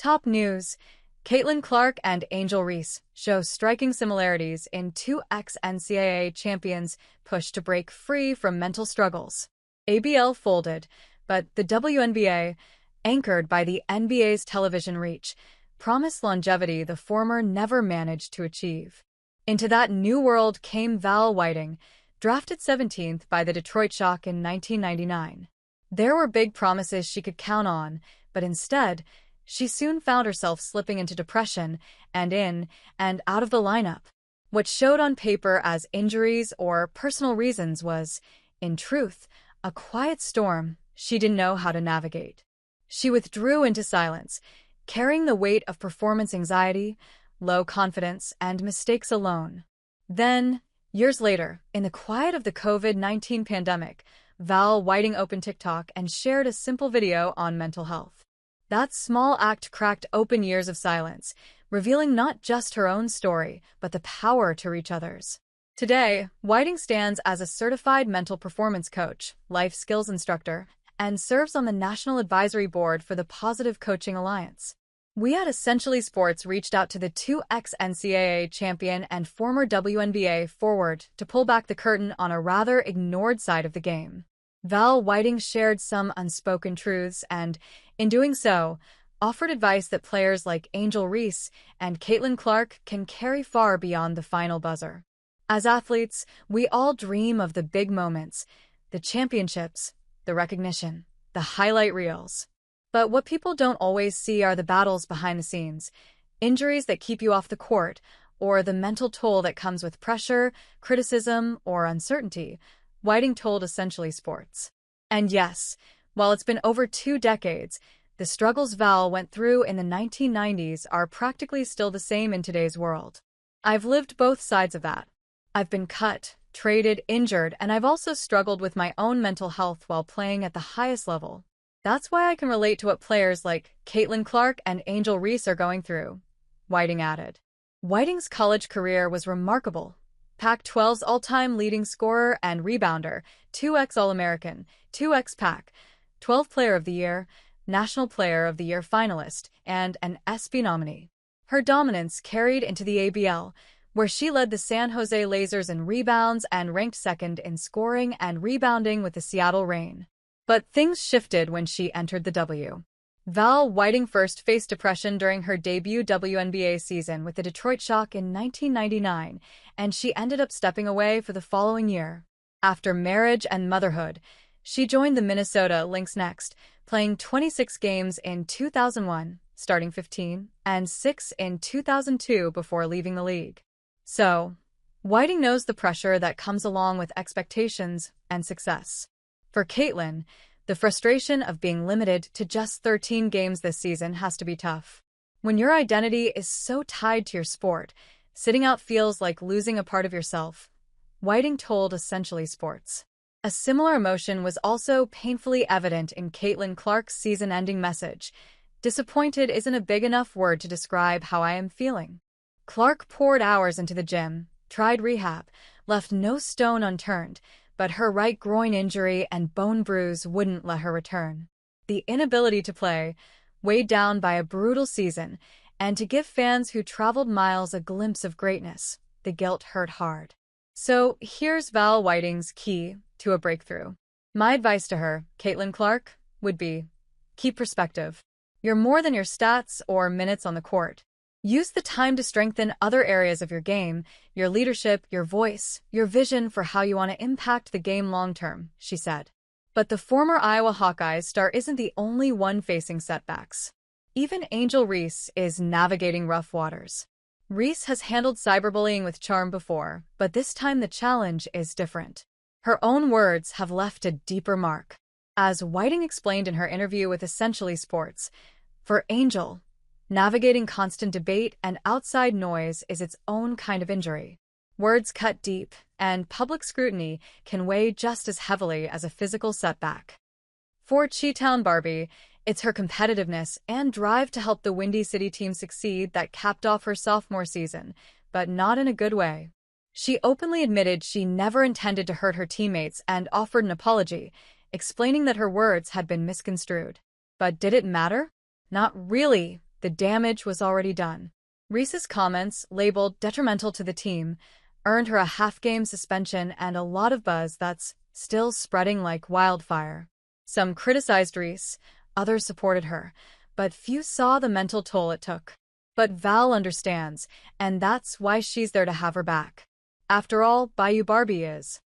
Top news: Caitlin Clark and Angel Reese show striking similarities in two ex-NCAA champions push to break free from mental struggles. ABL folded, but the WNBA, anchored by the NBA's television reach, promised longevity the former never managed to achieve. Into that new world came Val Whiting, drafted 17th by the Detroit Shock in 1999. There were big promises she could count on, but instead, she soon found herself slipping into depression and in and out of the lineup. What showed on paper as injuries or personal reasons was, in truth, a quiet storm she didn't know how to navigate. She withdrew into silence, carrying the weight of performance anxiety, low confidence, and mistakes alone. Then, years later, in the quiet of the COVID-19 pandemic, Val Whiting opened TikTok and shared a simple video on mental health. That small act cracked open years of silence, revealing not just her own story, but the power to reach others. Today, Whiting stands as a certified mental performance coach, life skills instructor, and serves on the National Advisory Board for the Positive Coaching Alliance. We at Essentially Sports reached out to the two ex-NCAA champion and former WNBA forward to pull back the curtain on a rather ignored side of the game. Val Whiting shared some unspoken truths and, in doing so, offered advice that players like Angel Reese and Caitlin Clark can carry far beyond the final buzzer. As athletes, we all dream of the big moments, the championships, the recognition, the highlight reels. But what people don't always see are the battles behind the scenes, injuries that keep you off the court, or the mental toll that comes with pressure, criticism, or uncertainty, Whiting told Essentially Sports. And yes, while it's been over 2 decades, the struggles Val went through in the 1990s are practically still the same in today's world. I've lived both sides of that. I've been cut, traded, injured, and I've also struggled with my own mental health while playing at the highest level. That's why I can relate to what players like Caitlin Clark and Angel Reese are going through, Whiting added. Whiting's college career was remarkable. Pac-12's all-time leading scorer and rebounder, 2x All-American, 2x Pac, 12 Player of the Year, National Player of the Year finalist, and an ESPY nominee. Her dominance carried into the ABL, where she led the San Jose Lasers in rebounds and ranked second in scoring and rebounding with the Seattle Reign. But things shifted when she entered the W. Val Whiting first faced depression during her debut WNBA season with the Detroit Shock in 1999, and she ended up stepping away for the following year. After marriage and motherhood, she joined the Minnesota Lynx next, playing 26 games in 2001, starting 15, and 6 in 2002 before leaving the league. So, Whiting knows the pressure that comes along with expectations and success. For Caitlin, the frustration of being limited to just 13 games this season has to be tough. When your identity is so tied to your sport, sitting out feels like losing a part of yourself, Whiting told Essentially Sports. A similar emotion was also painfully evident in Caitlin Clark's season-ending message. Disappointed isn't a big enough word to describe how I am feeling. Clark poured hours into the gym, tried rehab, left no stone unturned, but her right groin injury and bone bruise wouldn't let her return. The inability to play, weighed down by a brutal season, and to give fans who traveled miles a glimpse of greatness, the guilt hurt hard. So here's Val Whiting's key to a breakthrough. My advice to her, Caitlin Clark, would be, keep perspective. You're more than your stats or minutes on the court. Use the time to strengthen other areas of your game, your leadership, your voice, your vision for how you want to impact the game long-term, she said. But the former Iowa Hawkeyes star isn't the only one facing setbacks. Even Angel Reese is navigating rough waters. Reese has handled cyberbullying with charm before, but this time the challenge is different. Her own words have left a deeper mark. As Whiting explained in her interview with Essentially Sports, for Angel, navigating constant debate and outside noise is its own kind of injury. Words cut deep, and public scrutiny can weigh just as heavily as a physical setback. For Chi-Town Barbie, it's her competitiveness and drive to help the Windy City team succeed that capped off her sophomore season, but not in a good way. She openly admitted she never intended to hurt her teammates and offered an apology, explaining that her words had been misconstrued. But did it matter? Not really. The damage was already done. Reese's comments, labeled detrimental to the team, earned her a half-game suspension and a lot of buzz that's still spreading like wildfire. Some criticized Reese, others supported her, but few saw the mental toll it took. But Val understands, and that's why she's there to have her back. After all, Bayou Barbie is